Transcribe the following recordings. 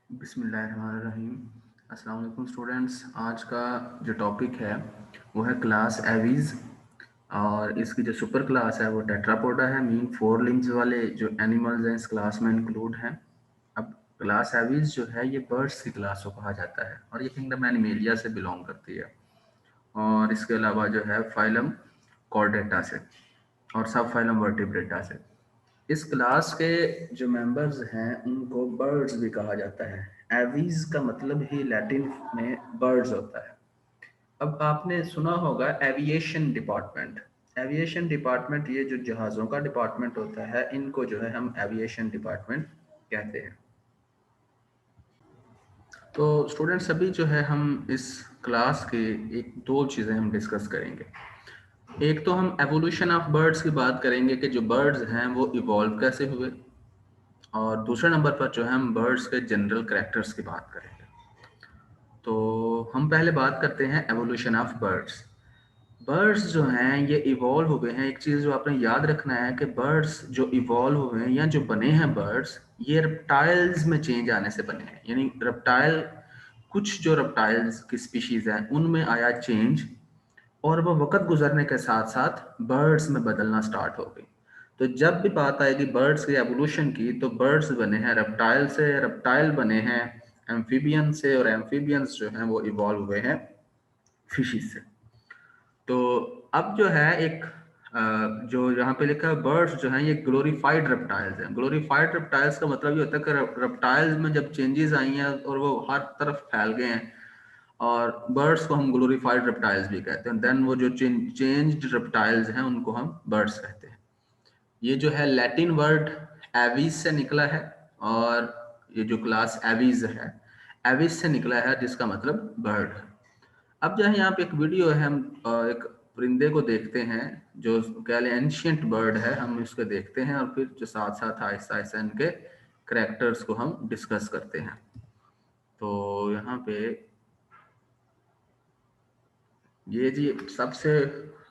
बिस्मिल्लाहिर्रहमानिर्रहीम। अस्सलाम वालेकुम स्टूडेंट्स। आज का जो टॉपिक है वो है क्लास एवीज, और इसकी जो सुपर क्लास है वो टेट्रापोडा है। मीन 4 लिम्स वाले जो एनिमल्स हैं इस क्लास में इंक्लूड हैं। अब क्लास एवीज जो है ये बर्ड्स की क्लास को कहा जाता है और ये किंगडम एनिमेलिया से बिलोंग करती है। और इसके अलावा जो है फाइलम कॉर्डेटा से और सब फाइलम वर्टिब्रेटा से। इस क्लास के जो मेंबर्स हैं उनको बर्ड्स भी कहा जाता है। एवीज का मतलब ही लैटिन में बर्ड्स होता है। अब आपने सुना होगा एविएशन डिपार्टमेंट। एविएशन डिपार्टमेंट ये जो जहाज़ों का डिपार्टमेंट होता है इनको जो है हम एविएशन डिपार्टमेंट कहते हैं। तो स्टूडेंट्स अभी जो है हम इस क्लास के एक दो चीज़ें हम डिस्कस करेंगे। एक तो हम एवोल्यूशन ऑफ बर्ड्स की बात करेंगे कि जो बर्ड्स हैं वो इवॉल्व कैसे हुए, और दूसरे नंबर पर जो है हम बर्ड्स के जनरल कैरेक्टर्स की बात करेंगे। तो हम पहले बात करते हैं एवोल्यूशन ऑफ बर्ड्स। बर्ड्स जो हैं ये इवॉल्व हुए हैं। एक चीज़ जो आपने याद रखना है कि बर्ड्स जो इवॉल्व हुए हैं या जो बने हैं बर्ड्स, ये रेप्टाइल्स में चेंज आने से बने हैं। यानी रेप्टाइल, कुछ जो रेप्टाइल्स की स्पीशीज़ हैं उनमें आया चेंज, और वो वक्त गुजरने के साथ साथ बर्ड्स में बदलना स्टार्ट हो गई। तो जब भी बात आएगी बर्ड्स की एवोल्यूशन की, तो बर्ड्स बने हैं रेप्टाइल से, रेप्टाइल बने हैं एम्फीबियन से, और एम्फीबियंस जो हैं वो इवॉल्व हुए हैं फिशिज से। तो अब जो है एक जो यहाँ पे लिखा है बर्ड्स जो हैं ये ग्लोरीफाइड रेप्टाइल्स हैं। ग्लोरीफाइड रेप्टाइल्स का मतलब ये होता है कि रेप्टाइल्स में जब चेंजेस आई हैं और वो हर तरफ फैल गए हैं, और बर्ड्स को हम ग्लोरीफाइड रेप्टाइल्स भी कहते हैं। देन वो जो चेंज्ड रेप्टाइल्स हैं उनको हम बर्ड्स कहते हैं। ये जो है लैटिन वर्ड एवीज से निकला है, और ये जो क्लास एवीज है एवीज से निकला है जिसका मतलब बर्ड है। अब जो है यहाँ पे एक वीडियो है, हम एक परिंदे को देखते हैं जो कह लें एंशियंट बर्ड है, हम इसको देखते हैं और फिर जो साथ साथ आहिस्ता आहिस्ता इनके करेक्टर्स को हम डिस्कस करते हैं। तो यहाँ पे ये जी सबसे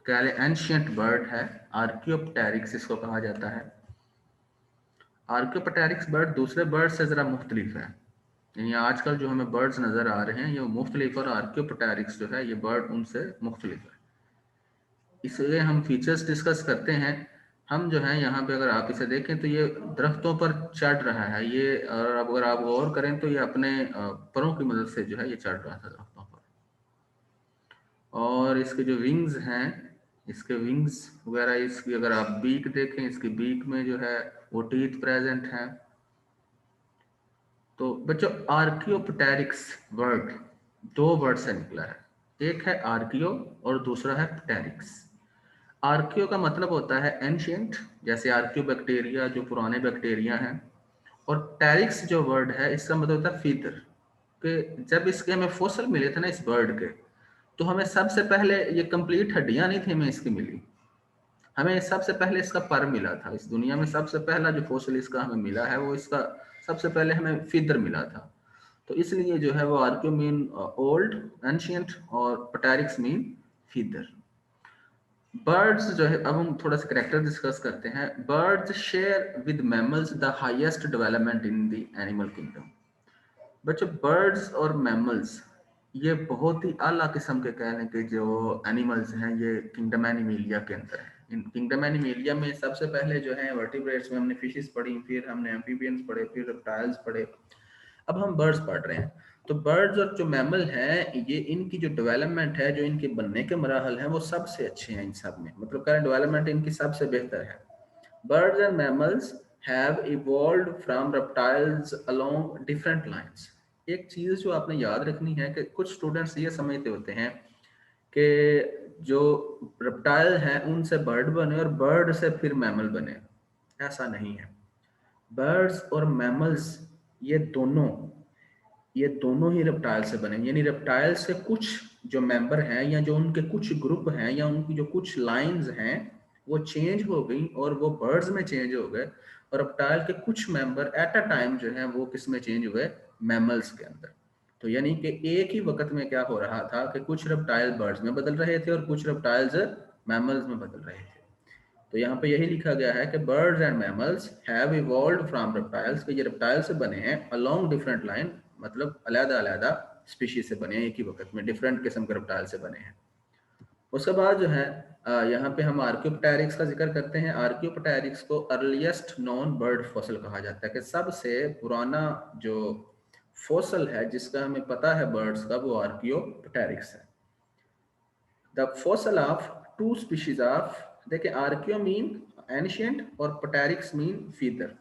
कह लें एंशियंट बर्ड है, आर्कियोप्टेरिक्स इसको कहा जाता है। आर्कियोप्टेरिक्स बर्ड दूसरे बर्ड से ज़रा मुख्तलिफ है। यानी आजकल जो हमें बर्ड्स नज़र आ रहे हैं ये मुख्तलिफ, और आर्कियोप्टेरिक्स जो है ये बर्ड उनसे मुख्तलिफ है। इसलिए हम फीचर्स डिस्कस करते हैं। हम जो है यहाँ पे अगर आप इसे देखें तो ये दरख्तों पर चढ़ रहा है ये, और अगर आप गौर करें तो ये अपने परों की मदद से जो है ये चढ़ रहा था दरख्तों पर। और इसके जो विंग्स हैं, इसके विंग्स वगैरह, इसकी अगर आप बीक देखें, इसकी बीक में जो है वो टीथ प्रेजेंट हैं। तो बच्चों आर्कियोप्टेरिक्स वर्ड दो वर्ड से निकला है। एक है आर्कियो और दूसरा है प्टेरिक्स। आर्कियो का मतलब होता है एंशियंट, जैसे आर्कियो बैक्टीरिया जो पुराने बैक्टीरिया हैं। और टेरिक्स जो वर्ड है इसका मतलब होता है फीदर। कि जब इसके हमें फोसिल मिले थे ना इस बर्ड के, तो हमें सबसे पहले ये कंप्लीट हड्डियां नहीं थी हमें इसकी मिली, हमें सबसे पहले इसका पर मिला था। इस दुनिया में सबसे पहला जो फोसिल इसका हमें मिला है वो इसका सबसे पहले हमें फीदर मिला था। तो इसलिए जो है वो आर्कियो मीन ओल्ड एंशियंट, और पटेरिक्स मीन फीदर। बर्ड्स जो है, अब हम थोड़ा सा करेक्टर डिस्कस करते हैं। Birds share with mammals the highest development in the animal kingdom. बच्चों बर्ड्स और मैमल्स ये बहुत ही आला किस्म के कहने के जो एनिमल्स हैं ये किंगडम एनिमेलिया के अंदर है। इन किंगडम एनिमेलिया में सबसे पहले जो है वर्टिब्रेट्स में हमने फिशेस पढ़ी, फिर हमने एम्फीबियंस पढ़े, फिर रेप्टाइल्स पढ़े। अब हम बर्ड्स पढ़ रहे हैं। तो बर्ड्स और जो मैमल हैं ये इनकी जो डेवलपमेंट है, जो इनके बनने के मराहल हैं वो सबसे अच्छे हैं इन सब में, मतलब करें डेवलपमेंट इनकी सबसे बेहतर है। Birds and mammals have evolved from reptiles along different lines. एक चीज जो आपने याद रखनी है कि कुछ स्टूडेंट्स ये समझते होते हैं कि जो रेप्टाइल हैं उनसे बर्ड बने और बर्ड से फिर मैमल बने। ऐसा नहीं है। बर्ड्स और मैमल्स ये दोनों ये दोनों ही रेप्टाइल से बने, यानी रेप्टाइल से कुछ जो मेंबर हैं या जो उनके कुछ ग्रुप हैं या उनकी जो कुछ लाइंस हैं वो चेंज हो गई और वो बर्ड्स में चेंज हो गए, और रेप्टाइल के कुछ मेंबर एट अ टाइम जो है वो किस में चेंज हुए, मैमल्स के अंदर। तो यानी कि एक ही वक्त में क्या हो रहा था कि कुछ रेप्टाइल बर्ड्स में बदल रहे थे और कुछ रेप्टाइल्स मैमल्स में बदल रहे थे। तो यहाँ पे यही लिखा गया है कि birds and mammals have evolved from reptiles, कि ये रेप्टाइल से बने हैं अलोंग डिफरेंट लाइन, मतलब अलग-अलग स्पीशीज से बने हैं, एक ही वक्त में डिफरेंट किस्म के रेप्टाइल से बने हैं। उसके बाद जो है यहाँ पे हम आर्कियोप्टेरिक्स का जिक्र करते हैं। आर्कियोप्टेरिक्स को अर्लीस्ट नॉन बर्ड फॉसिल कहा जाता है कि सबसे पुराना जो फॉसिल है जिसका हमें पता है बर्ड्स का, वो आर्कियोप्टेरिक्स है। The fossil of two species of, देखिए आर्कियो मीन एंशिएंट और प्टेरिक्स मीन फीदर।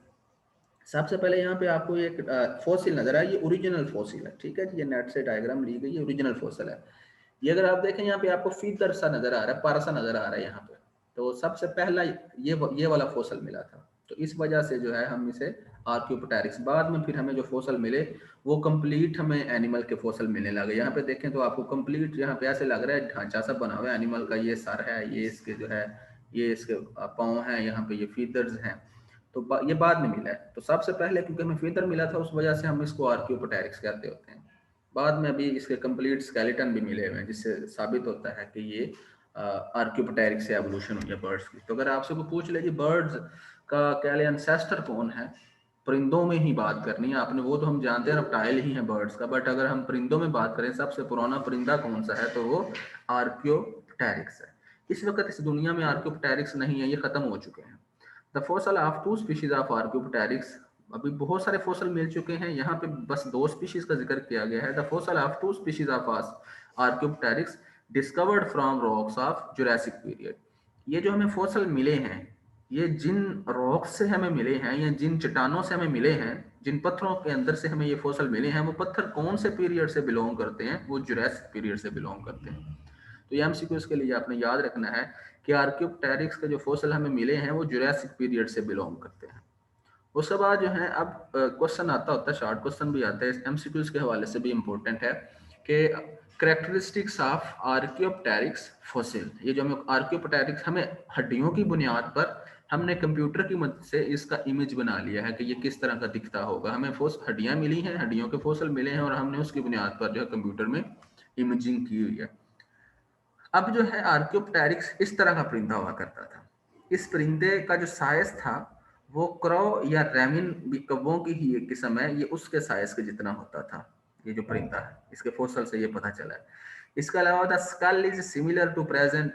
सबसे पहले यहाँ पे आपको एक फॉसिल नजर आए, ये ओरिजिनल फॉसिल है, ठीक है जी, ये नेट से डायग्राम ली गई है, ओरिजिनल फॉसिल है। ये अगर आप देखें यहाँ पे आपको फीदर सा नजर आ रहा है, पारा सा नजर आ रहा है यहाँ पे, तो सबसे पहला ये वाला फॉसिल मिला था। तो इस वजह से जो है हम इसे आर्कियोप्टेरिक्स, बाद में फिर हमें जो फॉसिल मिले वो कंप्लीट हमें एनिमल के फॉसिल मिलने लगे। यहाँ पे देखें तो आपको कंप्लीट यहाँ पे ऐसे लग रहा है ढांचा सा बना हुआ है एनिमल का, ये सर है, ये इसके जो है, ये इसके पाँव हैं, यहाँ पे ये फीदर्स हैं, तो ये बाद में मिला है। तो सबसे पहले क्योंकि हमें फीदर मिला था उस वजह से हम इसको आर्कियोप्टेरिक्स कहते होते हैं। बाद में अभी इसके कंप्लीट स्केलेटन भी मिले हुए हैं जिससे साबित होता है कि ये आर्कियोप्टेरिक्स से एवोल्यूशन हुई है बर्ड्स की। तो अगर आपसे कोई पूछ ले जी बर्ड्स का कह ले एंसेस्टर कौन है, परिंदों में ही बात करनी है आपने, वो तो हम जानते हैं रेप्टाइल ही है बर्ड्स का, बट अगर हम परिंदों में बात करें सबसे पुराना परिंदा कौन सा है, तो वो आर्कियोप्टेरिक्स है। इस वक्त इस दुनिया में आर्कियोप्टेरिक्स नहीं है, ये खत्म हो चुके हैं। The fossil of two species of archaeopteryx, अभी बहुत सारे फॉसिल मिल चुके हैं, यहाँ पे बस 2 स्पीशीज का जिक्र किया गया है। The fossil of two species of archaeopteryx discovered from rocks of Jurassic period. ये जो हमें फॉसिल मिले हैं, ये जिन रॉक्स से हमें मिले हैं या जिन चट्टानों से हमें मिले हैं, जिन पत्थरों के अंदर से हमें ये फॉसिल मिले हैं, वो पत्थर कौन से पीरियड से बिलोंग करते हैं, वो जुरासिक पीरियड से बिलोंग करते हैं। तो ये एमसीक्यूज के लिए आपने याद रखना है कि आर्कियोप्टेरिक्स के जो फॉसिल हमें मिले हैं वो जुरासिक पीरियड से बिलोंग करते हैं। उसके बाद जो है अब क्वेश्चन आता होता है, शॉर्ट क्वेश्चन भी आता है एमसीक्यूज के हवाले से भी इम्पोर्टेंट है कि कैरेक्टरिस्टिक्स ऑफ आर्कियोप्टेरिक्स फॉसिल। ये जो हमें आर्कियोप्टेरिक्स, हमें हड्डियों की बुनियाद पर हमने कंप्यूटर की मदद से इसका इमेज बना लिया है कि ये किस तरह का दिखता होगा। हमें हड्डियां मिली हैं, हड्डियों के फॉसिल मिले हैं और हमने उसकी बुनियाद पर जो है कंप्यूटर में इमेजिंग की हुई है। अब जो है आर्कियोप्टेरिक्स इस तरह का परिंदा हुआ करता था। इस परिंदे का जो साइज था वो क्रॉ या रेमिन भी कौवों की ही एक किस्म है, ये उसके साइज के जितना होता था ये जो परिंदा है, इसके फॉसिल से ये पता चला है। इसके अलावा the skull is similar to present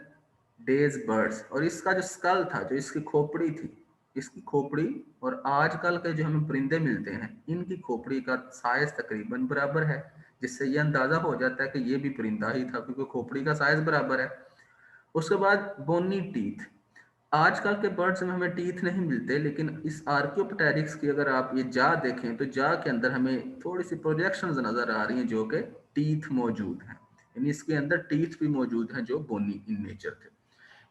days birds, और इसका जो स्कल था, जो इसकी खोपड़ी थी, इसकी खोपड़ी और आजकल के जो हमें परिंदे मिलते हैं इनकी खोपड़ी का साइज तकरीबन बराबर है, जिससे ये अंदाजा हो जाता है कि ये भी परिंदा ही था क्योंकि खोपड़ी का साइज बराबर है। उसके बाद बोनी टीथ, आजकल के बर्ड्स में हमें टीथ नहीं मिलते, लेकिन इस आर्कियोप्टेरिक्स की अगर आप ये जा देखें तो जा के अंदर हमें थोड़ी सी प्रोजेक्शंस नजर आ रही हैं जो कि टीथ मौजूद हैं, यानी इसके अंदर टीथ भी मौजूद हैं जो बोनी इन नेचर थे।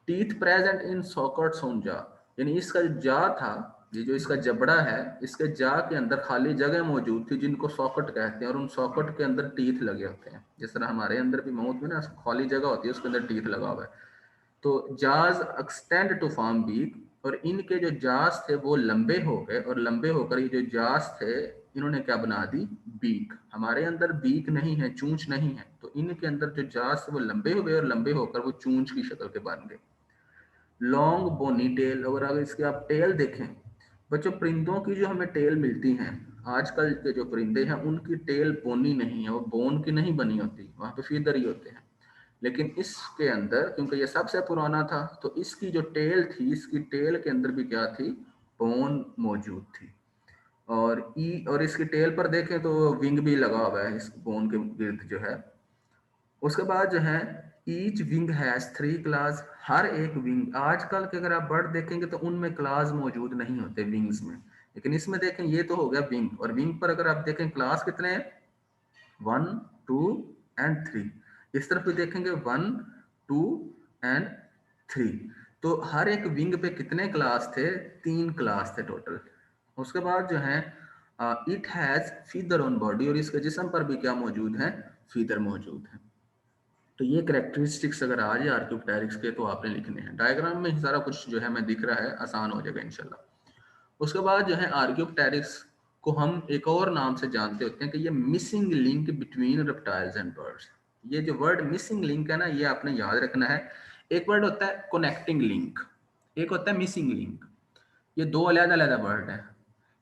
Teeth present in sockets on जा, यानी इसका जो जा था, ये जो इसका जबड़ा है, इसके जा के अंदर खाली जगह मौजूद थी जिनको सॉकेट कहते हैं, और उन सॉकेट के अंदर टीथ लगे होते हैं। जिस तरह हमारे अंदर भी माउथ में ना खाली जगह होती है उसके अंदर टीथ लगा हुआ है। तो जाज एक्सटेंड टू फॉर्म बीक, और इनके जो जाज थे वो लंबे हो गए, और लंबे होकर ये जो जाज थे इन्होंने क्या बना दी, बीक। हमारे अंदर बीक नहीं है, चूंच नहीं है, तो इनके अंदर जो जाज थे वो लंबे हो गए और लंबे होकर वो चूंच की शक्ल के बन गए। लॉन्ग बोनी टेल, और अगर इसके आप टेल देखें बच्चों, परिंदों की जो हमें टेल मिलती हैं, आजकल के जो परिंदे हैं उनकी टेल बोनी नहीं है, वो बोन की नहीं बनी होती, वहां पे फीदर ही होते हैं। लेकिन इसके अंदर क्योंकि ये सबसे पुराना था तो इसकी जो टेल थी, इसकी टेल के अंदर भी क्या थी, बोन मौजूद थी। और इसकी टेल पर देखें तो विंग भी लगा हुआ है इस बोन के गिर्द जो है। उसके बाद जो है ईच विंग हैज 3 क्लास, हर एक विंग, आजकल के अगर आप बर्ड देखेंगे तो उनमें क्लास मौजूद नहीं होते विंग्स में, लेकिन इसमें देखें ये तो हो गया विंग, और विंग पर अगर आप देखें क्लास कितने हैं, 1, 2 एंड 3। इस तरफ भी देखेंगे 1, 2 एंड 3। तो हर एक विंग पे कितने क्लास थे, 3 क्लास थे टोटल। उसके बाद जो है it has feather on body, और इसके जिस्म पर भी क्या मौजूद है, फीदर मौजूद है। तो ये करेक्टरिस्टिक्स अगर आ जाए आर्कियोप्टेरिक्स के तो आपने लिखने हैं, डायग्राम में सारा कुछ जो है मैं दिख रहा है, आसान हो जाएगा इंशाल्लाह। उसके बाद जो है आर्कियोप्टेरिक्स को हम एक और नाम से जानते होते हैं कि ये missing link between reptiles and birds. ये जो वर्ड मिसिंग लिंक है ना, ये आपने याद रखना है। एक वर्ड होता है कनेक्टिंग लिंक, एक होता है मिसिंग लिंक, ये 2 अलग अलग वर्ड है।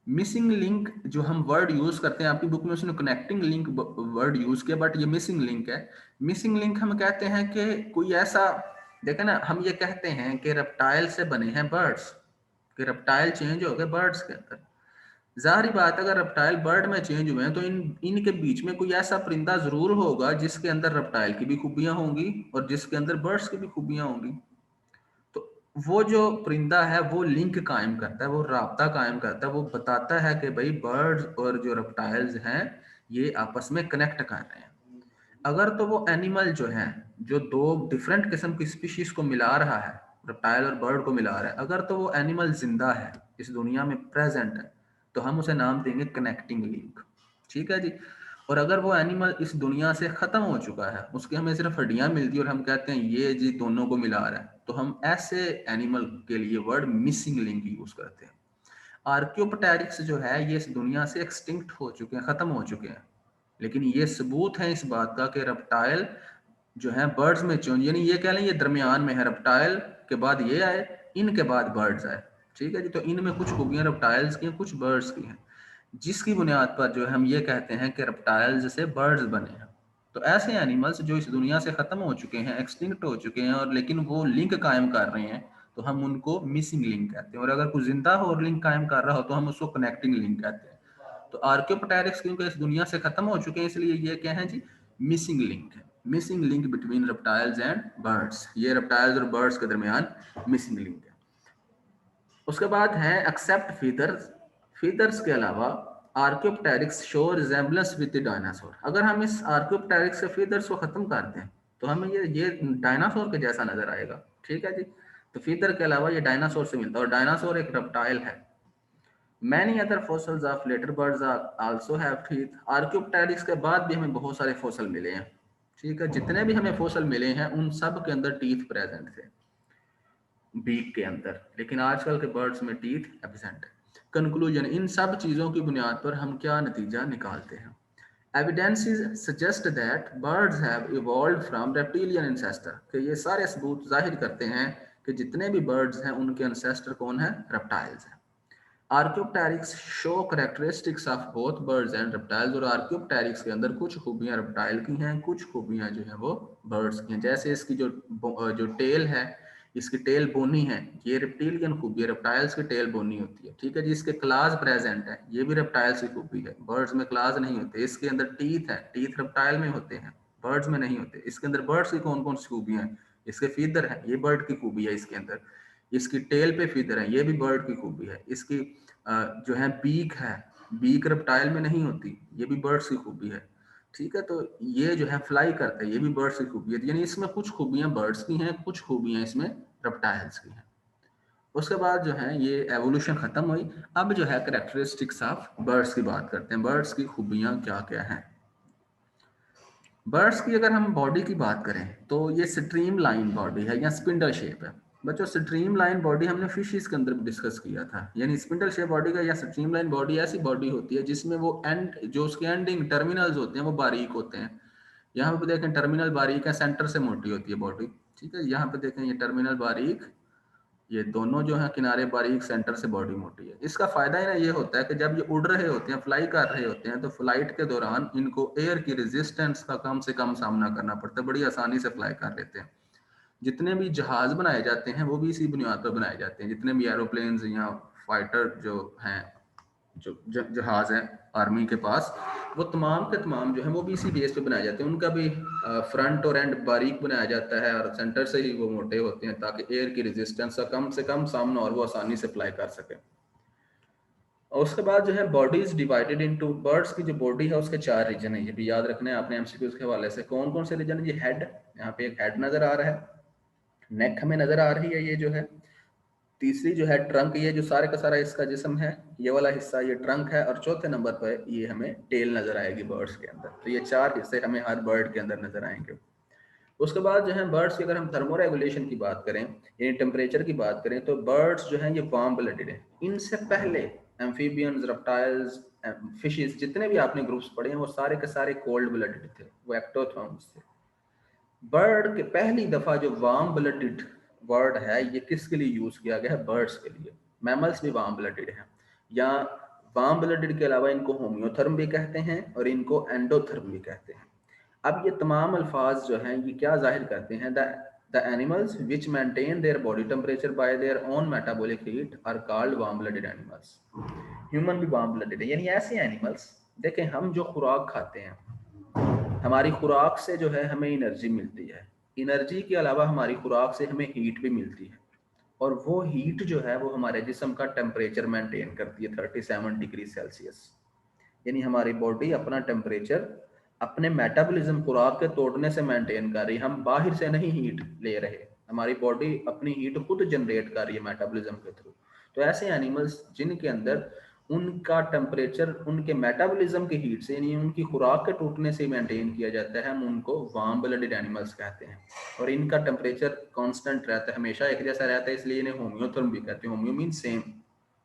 मिसिंग लिंक जो हम वर्ड यूज करते हैं, आपकी बुक में उसने कनेक्टिंग लिंक वर्ड यूज किया, बट ये मिसिंग लिंक है। मिसिंग लिंक हम कहते हैं कि कोई ऐसा, देखे ना, हम ये कहते हैं कि रेप्टाइल से बने हैं बर्ड्स, कि रेप्टाइल चेंज हो गए बर्ड्स के अंदर। जाहिर बात है, अगर रेप्टाइल बर्ड में चेंज हुए हैं तो इनके बीच में कोई ऐसा परिंदा जरूर होगा जिसके अंदर रेप्टाइल की भी खूबियां होंगी और जिसके अंदर बर्ड्स की भी खूबियां होंगी। तो वो जो परिंदा है वो लिंक कायम करता है, वो राब्ता कायम करता है, वो बताता है कि भाई बर्ड्स और जो रेप्टाइल्स हैं ये आपस में कनेक्ट कर रहे हैं। अगर तो वो एनिमल जो है, जो दो डिफरेंट किस्म की स्पीशीज को मिला रहा है, रेप्टाइल और बर्ड को मिला रहा है, अगर तो वो एनिमल जिंदा है, इस दुनिया में प्रेजेंट है, तो हम उसे नाम देंगे कनेक्टिंग लिंक। ठीक है जी। और अगर वो एनिमल इस दुनिया से खत्म हो चुका है, उसकी हमें सिर्फ हड्डियां मिलती है और हम कहते हैं ये जी दोनों को मिला रहा है, तो हम ऐसे एनिमल के लिए वर्ड मिसिंग लिंक यूज करते हैं। आर्कियोप्टेरिक्स जो है ये इस दुनिया से एक्सटिंक्ट हो चुके हैं, खत्म हो चुके हैं, लेकिन ये सबूत है इस बात का कि रेप्टाइल जो है बर्ड्स में चेंज, यानी ये कह लें ये दरमियान में है, रेप्टाइल के बाद ये आए, इनके बाद बर्ड्स आए। ठीक है जी। तो इनमें कुछ खूबियां रेप्टाइल्स की हैं, कुछ बर्ड्स की हैं, जिसकी बुनियाद पर जो है हम ये कहते हैं कि रेप्टाइल्स से बर्ड्स बने हैं। तो ऐसे एनिमल्स जो इस दुनिया से खत्म हो चुके हैं, एक्सटिंक्ट हो चुके हैं, और लेकिन वो लिंक कायम कर रहे हैं, तो हम उनको मिसिंग लिंक कहते हैं। और अगर कोई जिंदा हो और लिंक कायम कर रहा हो तो हम उसको कनेक्टिंग लिंक कहते हैं। तो आर्कियोप्टेरिक्स क्योंकि इस दुनिया से खत्म हो चुके हैं, इसलिए ये क्या है जी, मिसिंग लिंक है। Missing link between reptiles and birds, ये रेप्टाइल्स और बर्ड्स के दरमियान मिसिंग लिंक है। उसके बाद है एक्सेप्ट फीदर्स। फीदर्स के अलावा Archaeopteryx show resemblance with the dinosaur. अगर हम इस आर्कियोप्टेरिक्स के फीदर्स को खत्म कर दें तो हमें ये डायनासोर के जैसा नजर आएगा। ठीक है जी। तो फीदर के अलावा ये डायनासोर से मिलता है, और डायनासोर एक रेप्टाइल है। Many other fossils of later birds also have teeth. Archaeopteryx के बाद भी हमें बहुत सारे फॉसल मिले हैं। ठीक है, जितने भी हमें फॉसल मिले हैं उन सब के अंदर टीथ प्रेजेंट थे, बीक के अंदर, लेकिन आजकल के बर्ड्स में टीथ एब्सेंट है। कंक्लूजन, इन सब चीजों की बुनियाद पर हम क्या नतीजा निकालते हैं? Evidences suggest that birds have evolved from reptilian ancestor, कि ये सारे सबूत जाहिर करते हैं कि जितने भी बर्ड्स हैं उनके एंसेस्टर कौन है? रेप्टाइल्स हैं। Archaeopteryx show characteristics of both birds and reptiles, और आर्कियोप्टेरिक्स के अंदर कुछ खूबियां रेप्टाइल की हैं, कुछ खूबियां जो हैं वो बर्ड्स की हैं। जैसे इसकी जो टेल है, इसकी टेल बोनी है, ये रेप्टिलियन खूबी है, रेप्टाइल्स की टेल बोनी होती है। ठीक है जी। इसके क्लास प्रेजेंट है, ये भी रेप्टाइल्स की खूबी है, बर्ड्स में क्लास नहीं होते। इसके अंदर टीथ है, टीथ रेप्टाइल में होते हैं, बर्ड्स में नहीं होते। इसके अंदर बर्ड्स की कौन कौन सी खूबियां हैं? इसके फीदर है, ये बर्ड की खूबी है इसके अंदर। इसकी टेल पे फीदर है, ये भी बर्ड की खूबी है। इसकी जो है बीक है, बीक रेप्टाइल में नहीं होती, ये भी बर्ड्स की खूबी है। ठीक है। तो ये जो है फ्लाई करते हैं, ये भी बर्ड्स की खूबी है। यानी इसमें कुछ खूबियां बर्ड्स की हैं, कुछ खूबियां इसमें रेप्टाइल्स की हैं। उसके बाद जो है ये एवोल्यूशन खत्म हुई। अब जो है कैरेक्टरिस्टिक्स ऑफ बर्ड्स की बात करते हैं, बर्ड्स की खूबियां क्या क्या हैं। बर्ड्स की अगर हम बॉडी की बात करें तो ये स्ट्रीम लाइन बॉडी है या स्पिंडल शेप है। बच्चों, स्ट्रीम लाइन बॉडी हमने फिशेस के अंदर डिस्कस किया था। यानी स्पिंडल शेप बॉडी का या स्ट्रीम लाइन बॉडी ऐसी बॉडी होती है जिसमें वो एंड, जो उसके एंडिंग टर्मिनल्स होते हैं वो बारीक होते हैं। यहाँ पे देखें टर्मिनल बारीक है, सेंटर से मोटी होती है बॉडी। ठीक है। यहाँ पे देखें ये टर्मिनल बारीक, ये दोनों जो है किनारे बारीक, सेंटर से बॉडी मोटी है। इसका फायदा ही ना ये होता है कि जब ये उड़ रहे होते हैं, फ्लाई कर रहे होते हैं, तो फ्लाइट के दौरान इनको एयर की रेजिस्टेंस का कम से कम सामना करना पड़ता है, बड़ी आसानी से फ्लाई कर लेते हैं। जितने भी जहाज बनाए जाते हैं वो भी इसी बुनियाद पर बनाए जाते हैं। जितने भी एरोप्लेन्स या फाइटर जो हैं, जो जहाज हैं आर्मी के पास, वो तमाम के तमाम जो है वो भी इसी बेस पे बनाए जाते हैं। उनका भी फ्रंट और एंड बारीक बनाया जाता है और सेंटर से ही वो मोटे होते हैं, ताकि एयर की रेजिस्टेंस का कम से कम सामना और वो आसानी से फ्लाई कर सके। और उसके बाद जो है बॉडीज डिवाइडेड इनटू, बर्ड्स की जो बॉडी है उसके 4 रीजन है, ये भी याद रखना है आपने एमसीक्यूज के हवाले से। कौन कौन से रीजन है? ये हेड, यहाँ पे एक हेड नजर आ रहा है, नेक हमें नजर आ रही है, ये जो है। तीसरी जो है ट्रंक, ये जो सारे का सारा इसका जिस्म है, ये वाला हिस्सा ये ट्रंक है। और चौथे नंबर पर ये हमें टेल नजर आएगी बर्ड्स के अंदर। तो ये 4 हिस्से हमें हर बर्ड के अंदर नजर आएंगे। उसके बाद जो है बर्ड्स की अगर हम थर्मो रेगुलेशन की बात करें, यानी टेम्परेचर की बात करें, तो बर्ड्स जो हैं ये वार्म ब्लडेड है। इनसे पहले एम्फीबियंस, रेप्टाइल्स, फिशेस, जितने भी आपने ग्रुप्स पढ़े हैं वो सारे के सारे कोल्ड ब्लडेड थे, वो एक्टोथर्म्स थे। बर्ड के पहली दफा जो वार्म ब्लडेड वर्ड है ये किसके लिए यूज किया गया है? बर्ड्स के लिए। मैमल्स भी वार्म ब्लडेड हैं, या वार्म ब्लडेड के अलावा इनको होम्योथर्म भी कहते हैं और इनको एंडोथर्म भी कहते हैं। अब ये तमाम अल्फाज जो हैं ये क्या जाहिर करते हैं, the animals which maintain their body temperature by their own metabolic heat are called warm blooded animals. Human भी वार्म ब्लडेड है, यानी ऐसे एनिमल्स, देखें हम जो खुराक खाते हैं, हमारी खुराक से जो है हमें एनर्जी मिलती है, एनर्जी के अलावा हमारी खुराक से हमें हीट भी मिलती है, और वो हीट जो है वो हमारे जिस्म का टेम्परेचर मेंटेन करती है 37 डिग्री सेल्सियस। यानी हमारी बॉडी अपना टेम्परेचर अपने मेटाबॉलिज्म खुराक के तोड़ने से मेंटेन कर रही है, हम बाहर से नहीं हीट ले रहे, हमारी बॉडी अपनी हीट खुद जनरेट कर रही है मेटाबॉलिज्म के थ्रू। तो ऐसे एनिमल्स जिनके अंदर उनका टेम्परेचर उनके मेटाबॉलिज्म की हीट से यानी उनकी खुराक के टूटने से मेंटेन किया जाता है, हम उनको वार्म ब्लडेड एनिमल्स कहते हैं। और इनका टेम्परेचर कांस्टेंट रहता है, हमेशा एक जैसा रहता है, इसलिए इन्हें होम्योथर्म भी कहते हैं। होम्यो मीन सेम,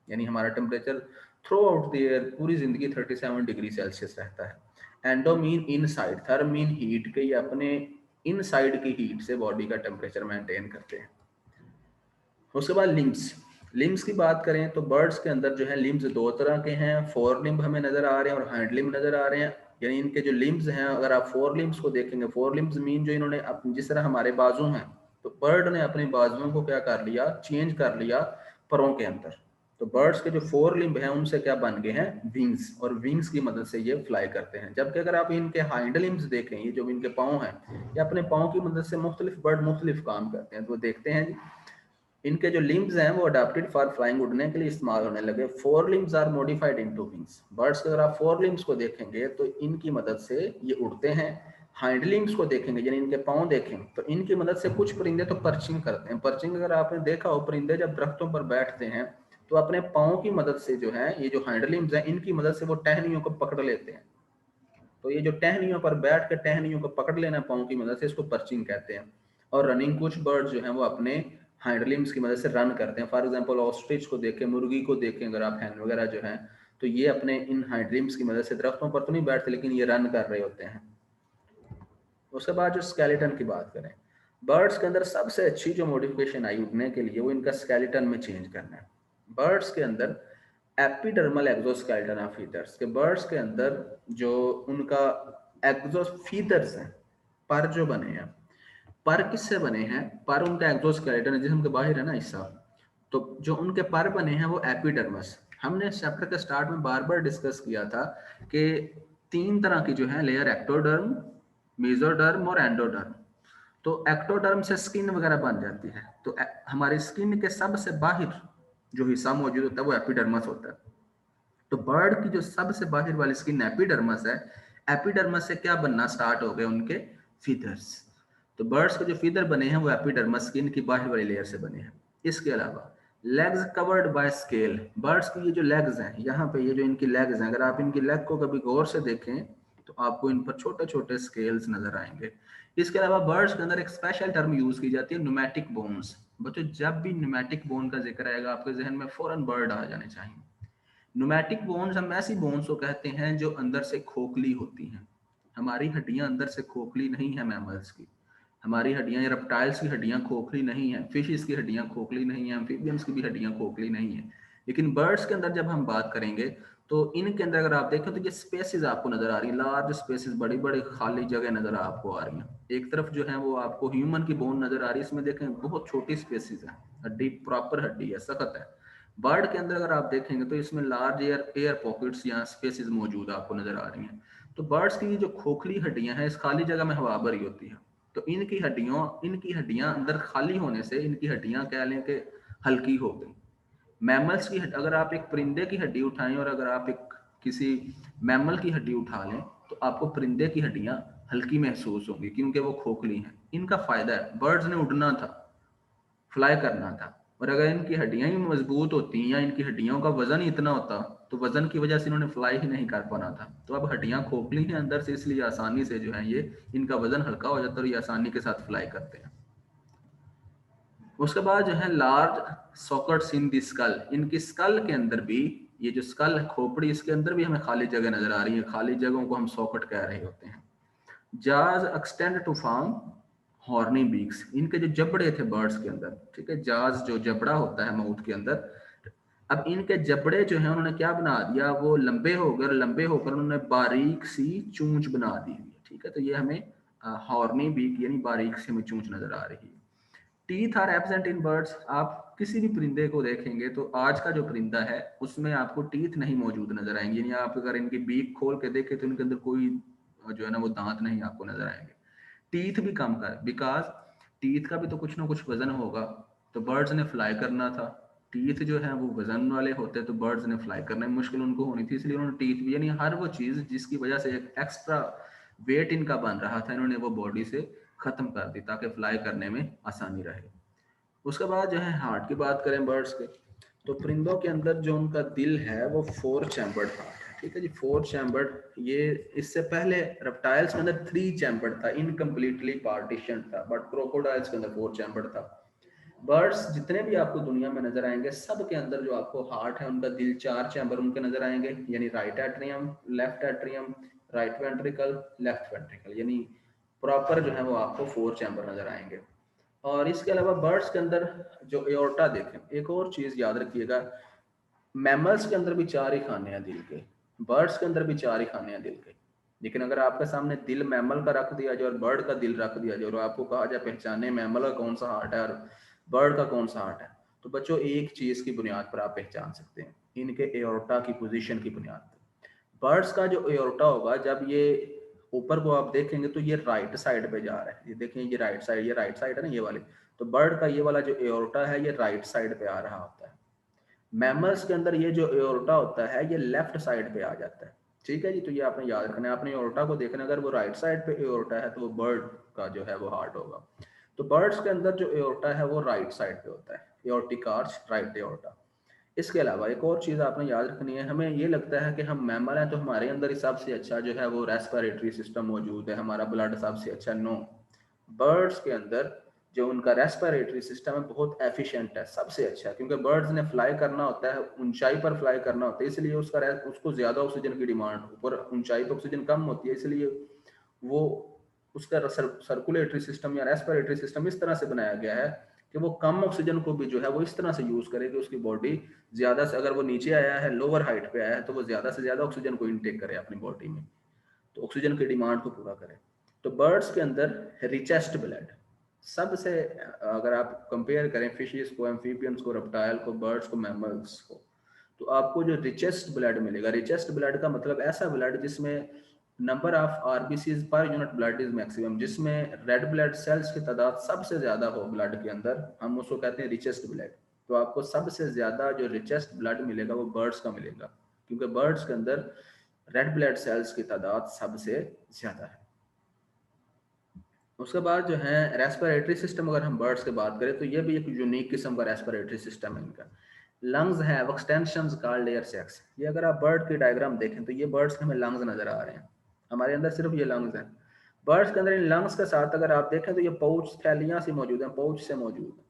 यानी हमारा temperature throughout the year पूरी जिंदगी 37 डिग्री सेल्सियस रहता है। Endo mean inside, therm mean heat के, ये अपने इनसाइड की हीट से बॉडी का टेम्परेचर मेंटेन करते हैं। उसके बाद लिम्स, लिम्स की बात करें तो बर्ड्स के अंदर जो है लिम्स दो तरह के हैं, फोर लिम्ब हमें नजर आ रहे हैं और हैंड लिम्ब नजर आ रहे हैं। यानी इनके जो लिम्स हैं, अगर आप फोर लिम्स को देखेंगे, फोर लिम्स मीन जो इन्होंने जिस तरह हमारे बाजू हैं, तो बर्ड ने अपने बाजुओं को क्या कर लिया, चेंज कर लिया परों के अंदर। तो बर्ड्स के जो फोर लिम्ब हैं उनसे क्या बन गए हैं, विंग्स, और विंग्स की मदद से ये फ्लाई करते हैं। जबकि अगर आप इनके हाइंड लिम्स देखें, ये जो इनके पाँव हैं, ये अपने पाँव की मदद से मुख्तलिफ बर्ड मुख्तलिफ काम करते हैं। तो देखते हैं जी, इनके जो लिम्स हैं वो अडेप्टेड फॉर फ्लाइंग, उड़ने के लिए इस्तेमाल होने लगे। Four limbs are modified into wings. Birds के अगर आप फोर लिम्स को देखेंगे तो इनकी मदद से ये उड़ते हैं। हाइंड लिम्स को देखेंगे, यानी इनके पाँव देखें, तो इनकी मदद से कुछ परिंदे तो पर्चिंग करते हैं। पर्चिंग अगर आपने देखा हो, परिंदे जब दरख्तों पर बैठते हैं तो अपने पाँव की मदद से जो है, ये जो हाइंड लिम्स हैं इनकी मदद से वो टहनियों को पकड़ लेते हैं। तो ये जो टहनियों पर बैठ कर टहनियों को पकड़ लेना पाँव की मदद से, इसको पर्चिंग कहते हैं। और रनिंग, कुछ बर्ड जो हैं वो अपने हाइंड लिम्स की मदद से रन करते हैं। फॉर एग्जांपल ऑस्ट्रिच को देखें, मुर्गी को देखें, अगर आप हैन वगैरह जो हैं, तो ये अपने इन हाइंड लिम्स की मदद से दरख्तों पर तो नहीं बैठते, लेकिन ये रन कर रहे होते हैं। उसके बाद जो स्केलेटन की बात करें, बर्ड्स के अंदर सबसे अच्छी जो मॉडिफिकेशन आई उड़ने के लिए, वो इनका स्केलेटन में चेंज करना है। बर्ड्स के अंदर एपिडर्मल एक्सोस्केलेटन ऑफ फीदर्स, के बर्ड्स के अंदर जो उनका फीदर्स हैं, पर जो बने हैं, पर किससे बने हैं, पर उनका एक्सोस्केलेटन है जिस्म के बाहर है ना हिस्सा, तो जो उनके पर बने हैं वो एपिडर्मस। हमने चैप्टर के स्टार्ट में बार बार डिस्कस किया था कि तीन तरह की जो है लेयर, एक्टोडर्म, मेसोडर्म और एंडोडर्म। तो एक्टोडर्म से स्किन वगैरह बन जाती है, तो हमारी स्किन के सबसे बाहर जो हिस्सा मौजूद होता है वो एपिडर्मस होता है। तो बर्ड की जो सबसे बाहर वाली स्किन एपिडर्मस है, एपिडर्मस से क्या बनना स्टार्ट हो गए, उनके फीदर्स। तो बर्ड्स के जो फीदर बने हैं वो एपिडर्मस स्किन की बाहर वाली लेयर से बने हैं। इसके अलावा legs covered by scale, birds की ये जो लेग्स हैं, यहाँ पे ये जो इनकी लेग्स हैं, अगर आप इनकी लेग को कभी गौर से देखें तो आपको इन पर छोटे छोटे स्केल्स नजर आएंगे। इसके अलावा बर्ड्स के अंदर एक स्पेशल टर्म यूज की जाती है, न्यूमेटिक बोन्स। बच्चों जब भी न्यूमेटिक बोन का जिक्र आएगा आपके जहन में फौरन बर्ड आ जाने चाहिए। न्यूमेटिक बोन्स, हम ऐसी बोन्स को कहते हैं जो अंदर से खोखली होती हैं। हमारी हड्डियां अंदर से खोखली नहीं है मैमल्स की, हमारी हड्डियां या रेप्टाइल्स की हड्डियां खोखली नहीं है, फिशेस की हड्डियां खोखली नहीं है, एम्फीबियंस की भी हड्डियां खोखली नहीं है। लेकिन बर्ड्स के अंदर जब हम बात करेंगे तो इनके अंदर अगर आप देखें तो ये स्पेसेस आपको नजर आ रही है, लार्ज स्पेसेस, बड़ी बड़ी खाली जगह नजर आपको आ रही हैं। एक तरफ जो है वो आपको ह्यूमन की बोन नजर आ रही है, इसमें देखें बहुत छोटी स्पेसेस है, हड्डी प्रॉपर हड्डी है, सख्त है। बर्ड के अंदर अगर आप देखेंगे तो इसमें लार्ज एयर पॉकेट्स या स्पेसेस मौजूद आपको नजर आ रही हैं। तो बर्ड्स की जो खोखली हड्डियां हैं, इस खाली जगह में हवा भरी होती है, तो इनकी हड्डियां अंदर खाली होने से इनकी हड्डियां कह लें कि हल्की हो गई। मैमल्स की अगर आप एक परिंदे की हड्डी उठाएं और अगर आप एक किसी मैमल की हड्डी उठा लें तो आपको परिंदे की हड्डियां हल्की महसूस होंगी, क्योंकि वो खोखली हैं। इनका फायदा है, बर्ड्स ने उड़ना था, फ्लाई करना था, और अगर इनकी हड्डियां ही मजबूत होती या इनकी हड्डियों का वजन ही इतना होता तो वजन की वजह से इन्होंने फ्लाई ही नहीं कर पाना था। तो अब हड्डियां खोखली हैं अंदर से, इसलिए आसानी से जो है ये इनका वजन हल्का हो जाता है और ये आसानी के साथ फ्लाई करते हैं। उसके बाद जो है large sockets in the skull, इनकी स्कल के अंदर भी, ये जो स्कल है खोपड़ी, इसके अंदर भी हमें खाली जगह नजर आ रही है, खाली जगहों को हम सॉकेट कह रहे होते हैं। Jaws extend to form horny beaks, इनके जो जबड़े थे बर्ड्स के अंदर, ठीक है, जाज जो जबड़ा होता है माउथ के अंदर, अब इनके जबड़े जो है उन्होंने क्या बना दिया, वो लंबे हो गए और लंबे होकर उन्होंने बारीक सी चूंच बना दी हुई है, ठीक है। तो ये हमें हॉर्नी बीक यानी बारीक सी हमें चूंच नजर आ रही है। Teeth are absent in birds, आप किसी भी परिंदे को देखेंगे तो आज का जो परिंदा है उसमें आपको टीथ नहीं मौजूद नजर आएंगे, यानी आप अगर इनकी बीक खोल के देखें तो इनके अंदर कोई जो है ना वो दांत नहीं आपको नजर आएंगे। टीथ भी कम कर, बिकॉज टीथ का भी तो कुछ ना कुछ वजन होगा, तो बर्ड्स ने फ्लाई करना था, टीथ जो है वो वजन वाले होते हैं, तो बर्ड्स ने फ्लाई करने में मुश्किल उनको होनी थी, इसलिए उन्होंने टीथ भी, यानी हर वो चीज जिसकी वजह से एक एक्स्ट्रा वेट इनका बन रहा था इन्होंने वो बॉडी से खत्म कर दी ताकि फ्लाई करने में आसानी रहे। उसके बाद जो है हार्ट की बात करें बर्ड्स के, तो परिंदों के अंदर जो उनका दिल है वो 4 चैम्बर्ड हार्ट है, ठीक है जी, 4 चैम्बर्ड। ये इससे पहले रेप्टाइल्स के अंदर 3 चैम्बर्ड था, इनकम्प्लीटली पार्टीशन था, बट क्रोकोडाइल्स के अंदर 4 चैम्बर्ड था। बर्ड्स जितने भी आपको दुनिया में नजर आएंगे सब के अंदर जो आपको हार्ट है उनका दिल 4 चैम्बर उनके नजर आएंगे, यानी right atrium, left atrium, right ventricle, left ventricle, यानी प्रॉपर जो है वो आपको 4 चैम्बर नजर आएंगे। और इसके अलावा बर्ड्स के अंदर जो एओर्टा देखें, एक और चीज याद रखिएगा, मैमल्स के अंदर भी 4 ही खाने हैं दिल के, बर्ड्स के अंदर भी 4 ही खाने हैं दिल के। लेकिन अगर आपके सामने दिल मैमल का रख दिया जाए और बर्ड का दिल रख दिया जाए और आपको कहा जाए पहचाने मैमल का कौन सा हार्ट है और बर्ड का कौन सा हार्ट है, तो बच्चों एक चीज की बुनियाद पर आप पहचान सकते हैं, इनके एओर्टा की पोजीशन की बुनियाद पर। बर्ड्स का जो एओर्टा होगा, जब ये ऊपर को आप देखेंगे तो ये राइट साइड पे जा रहा है, ये देखें ये राइट साइड, ये राइट साइड है ना ये वाली, तो बर्ड का ये वाला जो एओर्टा है ये राइट साइड पे आ रहा होता है। मैमल्स के अंदर ये जो एओर्टा होता है ये लेफ्ट साइड पे आ जाता है, ठीक है जी। तो ये आपने याद रखना है, आपने एओर्टा को देखना, अगर वो राइट साइड पे एओर्टा है तो वो बर्ड का जो है वो हार्ट होगा। तो बर्ड्स के अंदर जो एओर्टा है वो राइट साइड पे होता है, एओर्टिक आर्च, राइट एओर्टा। इसके अलावा एक और चीज आपने याद रखनी है, हमें ये लगता है कि हम मैमल हैं तो हमारे अंदर ही सबसे अच्छा जो है वो रेस्पिरेटरी सिस्टम मौजूद है, हमारा ब्लड सबसे अच्छा, नो। बर्ड्स के अंदर जो उनका रेस्पिरेटरी सिस्टम है बहुत एफिशिएंट है, सबसे अच्छा, क्योंकि बर्ड्स ने फ्लाई करना होता है, ऊंचाई पर फ्लाई करना होता है, इसलिए उसको ज्यादा ऑक्सीजन की डिमांड, ऊपर ऊंचाई पर ऑक्सीजन कम होती है, इसलिए वो उसका सर्कुलेटरी सिस्टम या रेस्पिरेटरी सिस्टम इस तरह से बनाया गया है कि वो कम ऑक्सीजन को भी जो है वो इस तरह से यूज करे कि उसकी बॉडी ज्यादा से, अगर वो नीचे आया है, लोअर हाइट पे आया है, तो वो ज्यादा से ज्यादा ऑक्सीजन को इनटेक करे अपनी बॉडी में, तो ऑक्सीजन की डिमांड को पूरा करे। तो बर्ड्स के अंदर रिचेस्ट ब्लड सबसे, अगर आप कंपेयर करें फिशेस को, एम्फीबियंस को, रेप्टाइल को, बर्ड्स को, मैमल्स को, तो आपको जो रिचेस्ट ब्लड मिलेगा, रिचेस्ट ब्लड का मतलब ऐसा ब्लड जिसमें number of RBCs per unit blood is maximum, जिसमें रेड ब्लड सेल्स की तादाद सबसे ज्यादा हो ब्लड के अंदर, हम उसको कहते हैं रिचेस्ट ब्लड। तो आपको सबसे ज्यादा जो रिचेस्ट ब्लड मिलेगा वो बर्ड्स का मिलेगा, क्योंकि बर्ड्स के अंदर रेड ब्लड सेल्स की तादाद सबसे ज्यादा है। उसके बाद जो है रेस्पिरेटरी सिस्टम, अगर हम बर्ड्स की बात करें तो ये भी एक यूनिक किस्म का रेस्पिरेटरी सिस्टम है इनका। लंग्स है एक्सटेंशंस कॉल्ड एयर सैक्स, ये अगर आप बर्ड की डायग्राम देखें तो ये बर्ड्स के हमें लंग्स नजर आ रहे हैं, हमारे अंदर सिर्फ ये लंग्स हैं। बर्ड्स के अंदर इन लंग्स के साथ अगर आप देखें तो ये पाउच, थैलियां सी मौजूद हैं, पाउच से मौजूद है,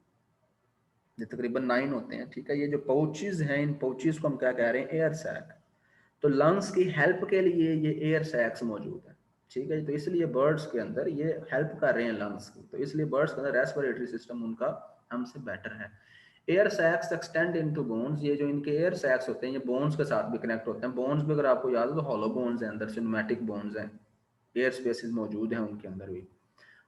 ये तकरीबन 9 होते हैं, ठीक है। ये जो पाउचेज हैं, इन पाउचेज को हम क्या कह रहे हैं, एयर सैक। तो लंग्स की हेल्प के लिए ये एयर सैक्स मौजूद है, ठीक है। तो इसलिए बर्ड्स के अंदर ये हेल्प कर रहे हैं लंग्स की, तो इसलिए बर्ड्स के अंदर रेस्पिरेटरी सिस्टम उनका हमसे बेटर है। Air sacs extend into bones, ये जो इनके एयर सैक्स होते हैं ये बोन्स के साथ भी कनेक्ट होते हैं। बोन्स भी अगर आपको याद हो तो हॉलो बोन्स हैं, अंदर सिनेमैटिक बोन्स हैं, एयर स्पेसिस मौजूद हैं उनके अंदर भी।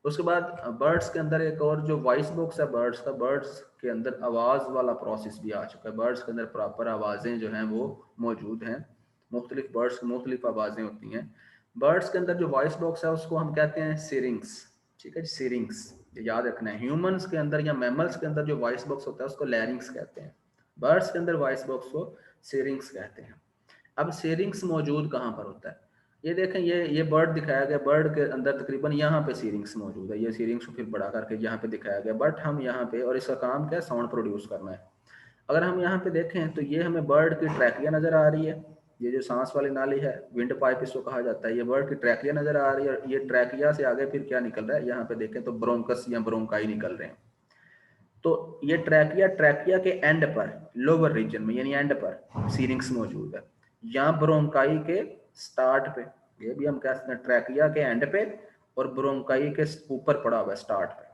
उसके बाद बर्ड्स के अंदर एक और जो वॉइस बॉक्स है बर्ड्स का, बर्ड्स के अंदर आवाज़ वाला प्रोसेस भी आ चुका है, बर्ड्स के अंदर प्रॉपर आवाज़ें जो हैं वो मौजूद हैं, मुख्तलिफ बर्ड्स की मुख्तलिफ आवाज़ें होती हैं। बर्ड्स के अंदर जो वॉइस बॉक्स है उसको हम कहते हैं सिरिंग्स, ठीक है, सिरिंग्स, ये याद रखना है। ह्यूमंस के अंदर या मैमल्स के अंदर जो वॉइस बॉक्स होता है उसको लैरिंग्स कहते हैं, बर्ड्स के अंदर वॉइस बॉक्स को सिरिंग्स कहते हैं। अब सिरिंग्स मौजूद कहाँ पर होता है, ये देखें, ये बर्ड दिखाया गया, बर्ड के अंदर तकरीबन यहाँ पे सीरिंग्स मौजूद है, ये सीरिंग्स को फिर बड़ा करके यहाँ पे दिखाया गया, बट हम यहाँ पे, और इसका काम क्या है, साउंड प्रोड्यूस करना है। अगर हम यहाँ पे देखें तो ये हमें बर्ड की ट्रैकिया नजर आ रही है, ये जो सांस वाली नाली है, विंड पाइप इसको कहा जाता है, ये बर्ड की ट्रैकिया नजर आ रही है, और ये ट्रैकिया से आगे फिर क्या निकल रहा है, यहाँ पे देखें तो ब्रोंकस या ब्रोंकाई निकल रहे हैं। तो ये ट्रैकिया, ट्रैकिया के एंड पर, लोअर रीजन में यानी एंड पर सीरिंग्स मौजूद है, यहाँ ब्रोंकाई के स्टार्ट पे, ये भी हम कह सकते हैं ट्रैकिया के एंड पे और ब्रोंकाई के ऊपर पड़ा हुआ है स्टार्ट पे,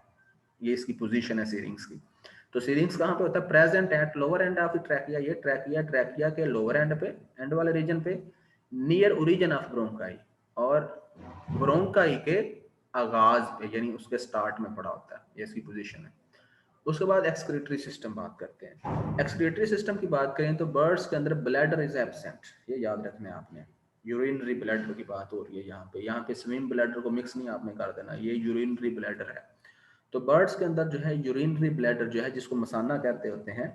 ये इसकी पोजीशन है सीरिंग्स की। तो सीरिंक्स कहाँ पे होता है? Present at lower end of trachea, ये ट्रैकिया के लोअर एंड पे, एंड वाले रीजन पे, नियर ओरिजिन ऑफ ब्रोंकाई, और ब्रोंकाई के आगाज पे यानी उसके स्टार्ट में पड़ा होता है, ये इसकी पोजीशन है। उसके बाद एक्सक्रीटरी सिस्टम बात करते हैं। एक्सक्रीटरी सिस्टम की बात करें तो बर्ड्स के अंदर ब्लैडर इज एब्सेंट, ये याद रखना है आपने। यूरिनरी ब्लैडर की बात हो रही है यहाँ पे स्विम ब्लैडर को मिक्स नहीं आपने कर देना, ये यूरिनरी ब्लैडर है। तो बर्ड्स के अंदर जो है यूरिनरी ब्लैडर जो है, जिसको मसाना कहते होते हैं,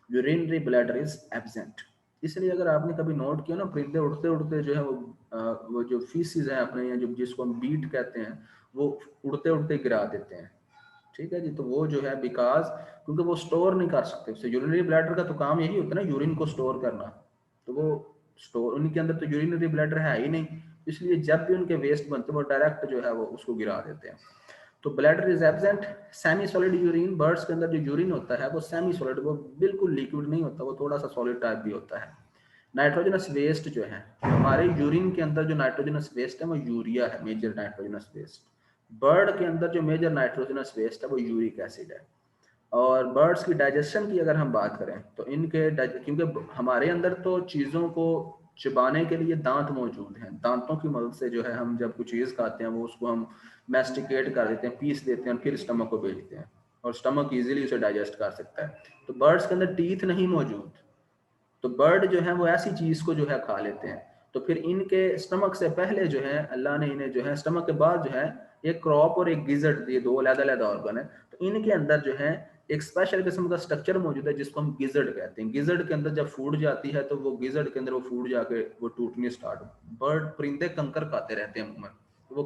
यूरिनरी ब्लैडर इज एब्सेंट। इसलिए अगर आपने कभी नोट किया ना, परिंदे उड़ते उड़ते जो है वो जो फीसिस है अपने, या जो जिसको हम बीट कहते हैं, वो उड़ते उड़ते गिरा देते हैं। ठीक है जी, तो वो जो है बिकॉज क्योंकि वो स्टोर नहीं कर सकते उसे। यूरिनरी ब्लैडर का तो काम यही होता है ना, यूरिन को स्टोर करना, तो वो स्टोर, उनके अंदर तो यूरिनरी ब्लैडर है ही नहीं, इसलिए जब भी उनके वेस्ट बनते हैं वो डायरेक्ट जो है वो उसको गिरा देते हैं। तो bladder is absent. Semi solid urine, birds के अंदर जो यूरिन होता है वो सेमी सॉलिड, वो बिल्कुल लिक्विड नहीं होता, वो थोड़ा सा सॉलिड टाइप भी होता है। नाइट्रोजनस वेस्ट जो है हमारे यूरिन के अंदर, जो नाइट्रोजनस वेस्ट है वो यूरिया है, मेजर नाइट्रोजनस वेस्ट। बर्ड के अंदर जो मेजर नाइट्रोजनस वेस्ट है वो यूरिक एसिड है। और बर्ड्स की डाइजेशन की अगर हम बात करें तो इनके क्योंकि हमारे अंदर तो चीज़ों को चबाने के लिए दांत मौजूद हैं, दांतों की मदद से जो है हम जब कुछ चीज़ खाते हैं वो उसको हम मैस्टिकेट कर देते हैं, पीस देते हैं और फिर स्टमक को भेजते हैं, और स्टमक इजीली उसे डाइजेस्ट कर सकता है। तो बर्ड्स के अंदर टीथ नहीं मौजूद, तो बर्ड जो है वो ऐसी चीज को जो है खा लेते हैं। तो फिर इनके स्टमक से पहले जो है अल्लाह ने इन्हें जो है, स्टमक के बाद जो है एक क्रॉप और एक गिजर्ड, ये दो अलग-अलग ऑर्गन है। तो इनके अंदर जो है एक स्पेशल किस्म का स्ट्रक्चर मौजूद है जिसको हम गिजर्ड कहते हैं। गिजर्ड के अंदर जब फूड जाती है तो वो गिजर्ड के अंदर वो फूड जाके वो टूटनी स्टार्ट, बर्ड परिंदे कंकर खाते रहते हैं अमूमन, तो वो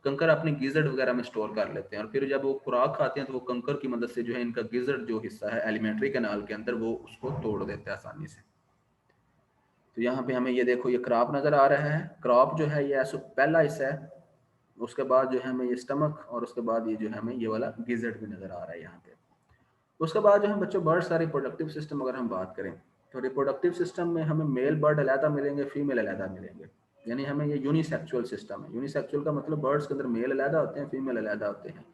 कंकर अपनी गिजर्ड वगैरह में स्टोर कर लेते हैं, और फिर जब वो खुराक खाते हैं तो वो कंकर की मदद से जो है इनका गिजर्ड जो हिस्सा है एलिमेंट्री कैनाल के अंदर, वो उसको तोड़ देते हैं आसानी से। तो यहाँ पे हमें ये देखो, ये क्रॉप नजर आ रहा है, क्रॉप जो है ये ऐसा पहला हिस्सा है, उसके बाद जो है हमें ये स्टमक, और उसके बाद ये जो है हमें ये वाला गिजर्ड भी नजर आ रहा है यहाँ पे। उसके बाद जो है बच्चों बर्ड्स का रिप्रोडक्टिव सिस्टम अगर हम बात करें तो रिप्रोडक्टिव सिस्टम में हमें मेल बर्ड अलहदा मिलेंगे, फीमेल अलहदा मिलेंगे, यानी हमें ये यूनिसेक्सुअल सिस्टम है। यूनिसेक्सुअल का मतलब बर्ड्स के अंदर मेल अलहदा होते हैं, फीमेल अलहदा होते हैं,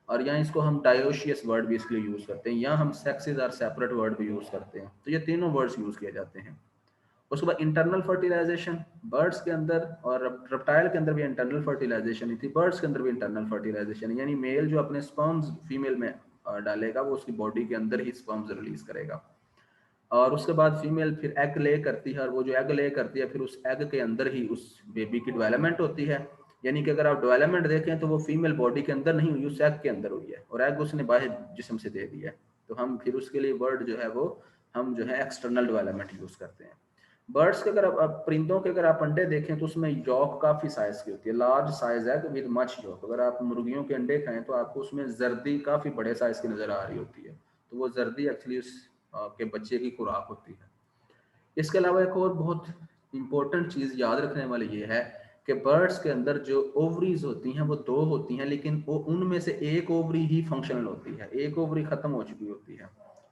और यहाँ इसको हम डायोशियस वर्ड भी इसके लिए यूज करते हैं, यहाँ हम सेक्सेस और सेपरेट वर्ड भी यूज करते हैं, तो ये तीनों वर्ड्स यूज किए जाते हैं। उसके बाद इंटरनल फर्टिलाइजेशन, बर्ड्स के अंदर और रेप्टाइल के अंदर भी इंटरनल फर्टिलाइजेशन ही थी, बर्ड्स के अंदर भी इंटरनल फर्टिलाइजेशन, यानी मेल जो अपने स्पर्म्स फीमेल में डालेगा वो उसकी बॉडी के अंदर ही स्पर्म्स रिलीज करेगा, और उसके बाद फीमेल फिर एग ले करती है, और वो जो एग ले करती है फिर उस एग के अंदर ही उस बेबी की डेवलपमेंट होती है। यानी कि अगर आप डेवलपमेंट देखें तो वो फीमेल बॉडी के अंदर नहीं हुई, उस एग के अंदर हुई है, और एग उसने बाहर जिस्म से दे दिया है। तो हम फिर उसके लिए वर्ड जो है वो हम जो है एक्सटर्नल डेवलपमेंट यूज करते हैं। बर्ड्स के अगर आप परिंदों के अगर आप अंडे देखें तो उसमें यॉक काफी साइज की होती है, लार्ज साइज है विद मच यॉक। अगर आप मुर्गियों के अंडे खाएं तो आपको उसमें जर्दी काफी बड़े साइज की नजर आ रही होती है, तो वो जर्दी एक्चुअली उस के बच्चे की खुराक होती है। इसके अलावा एक और बहुत इंपॉर्टेंट चीज याद रखने वाली ये है कि बर्ड्स के अंदर जो ओवरीज होती हैं वो दो होती हैं, लेकिन वो उनमें से एक ओवरी ही फंक्शनल होती है, एक ओवरी खत्म हो चुकी होती है।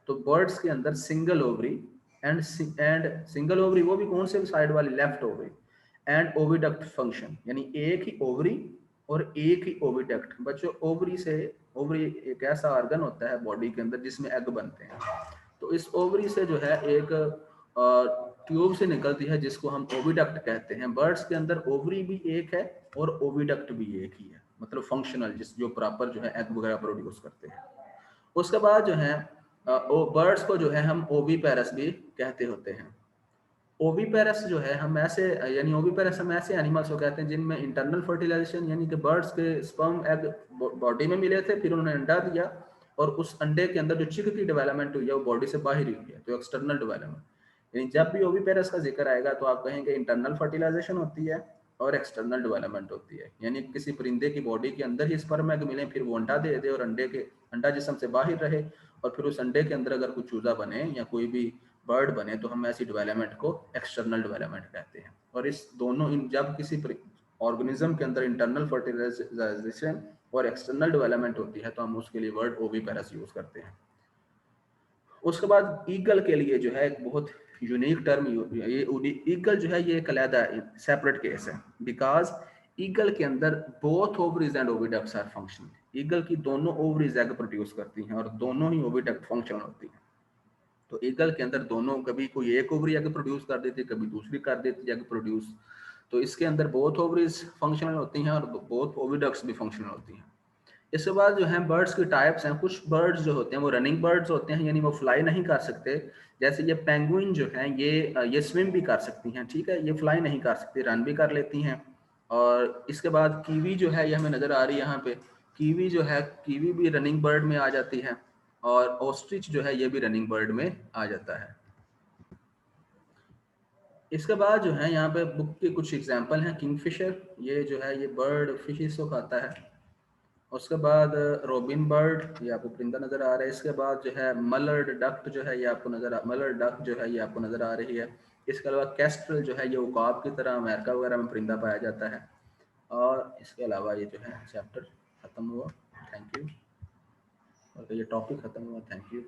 तो बर्ड्स के अंदर single ovary and single ovary, वो भी कौन से साइड वाली, left ovary, and oviduct function, यानी एक ही ओवरी और एक ही ओविडक्ट। बच्चों ओवरी से, ओवरी एक ऐसा ऑर्गन होता है बॉडी के अंदर जिसमें एग बनते हैं, तो इस ओवरी से जो है एक ट्यूब से निकलती है जिसको हम ओविडक्ट कहते हैं। बर्ड्स के अंदर ओवरी भी एक है और ओविडक्ट भी एक ही है, मतलब फंक्शनल, जिस जो प्रॉपर जो है एग वगैरह प्रोड्यूस करते हैं। उसके बाद जो है बर्ड्स को जो है हम ओवीपेरस भी कहते होते हैं। ओवीपेरस जो है हम ऐसे, यानी ओवीपेरस हम ऐसे एनिमल्स को कहते हैं जिनमें इंटरनल फर्टिलाइजेशन, यानी कि बर्ड्स के स्पर्म एग बॉडी में मिले थे, फिर उन्होंने अंडा दिया, और उस अंडे के अंदर जो चिक की डेवलपमेंट हुई है वो बॉडी से बाहर ही हुई है, तो एक्सटर्नल डेवलपमेंट। यानी जब भी ओवीपेरस का जिक्र आएगा तो आप कहेंगे इंटरनल फर्टिलाइजेशन होती है और एक्सटर्नल डेवलपमेंट होती है, यानी किसी परिंदे की बॉडी के अंदर ही स्पर्म एग मिले, फिर वो अंडा दे दे और अंडा जिस्म से बाहर रहे, और फिर उस अंडे के अंदर अगर कुछ चूजा बने या कोई भी बर्ड बने तो हम ऐसी डेवलपमेंट को एक्सटर्नल डेवलपमेंट कहते हैं। और इस दोनों जब किसी ऑर्गेनिज्म के अंदर इंटरनल फर्टिलाइजेशन और एक्सटर्नल डेवलपमेंट होती है तो हम उसके लिए वर्ड ओवीपेरस यूज करते हैं। उसके बाद ईगल के लिए जो है एक बहुत यूनिक टर्म, ये ईगल जो है ये एक अलग सेपरेट केस है, बिकॉज ईगल के अंदर both ovaries and oviducts are functional. Eagle की दोनों ओवरीज एग प्रोड्यूस करती हैं और दोनों ही ओविडक्ट फंक्शनल होती हैं। तो ईगल के अंदर दोनों, कभी कोई एक ओवरी एग प्रोड्यूस कर देती है, कभी दूसरी कर देती है एग प्रोड्यूस। तो इसके अंदर बोथ ओवरीज फंक्शनल होती हैं और बोथ ओविडक्ट्स भी फंक्शनल होती हैं। इसके बाद जो है बर्ड्स की टाइप्स हैं। कुछ बर्ड्स जो होते हैं वो रनिंग बर्ड्स होते हैं, यानी वो फ्लाई नहीं कर सकते। जैसे ये पेंगुइन जो है ये स्विम भी कर सकती हैं, ठीक है, ये फ्लाई नहीं कर सकती, रन भी कर लेती हैं। और इसके बाद कीवी जो है ये हमें नज़र आ रही है यहाँ पे। कीवी जो है, कीवी भी रनिंग बर्ड में आ जाती है। और ऑस्ट्रिच जो है ये भी रनिंग बर्ड में आ जाता है। इसके बाद जो है यहाँ पे बुक के कुछ एग्जाम्पल हैं। किंगफिशर, ये जो है ये बर्ड फिशेस को खाता है। उसके बाद रोबिन बर्ड, ये आपको परिंदा नज़र आ रहा है। इसके बाद जो है मलर्ड डक जो है ये आपको मलर्ड डक जो है ये आपको नज़र आ रही है। इसके अलावा कैस्ट्रल जो है ये उकाब की तरह अमेरिका वगैरह में परिंदा पाया जाता है। और इसके अलावा ये जो है चैप्टर ख़त्म हुआ। Thank you. और ये टॉपिक ख़त्म हुआ। Thank you.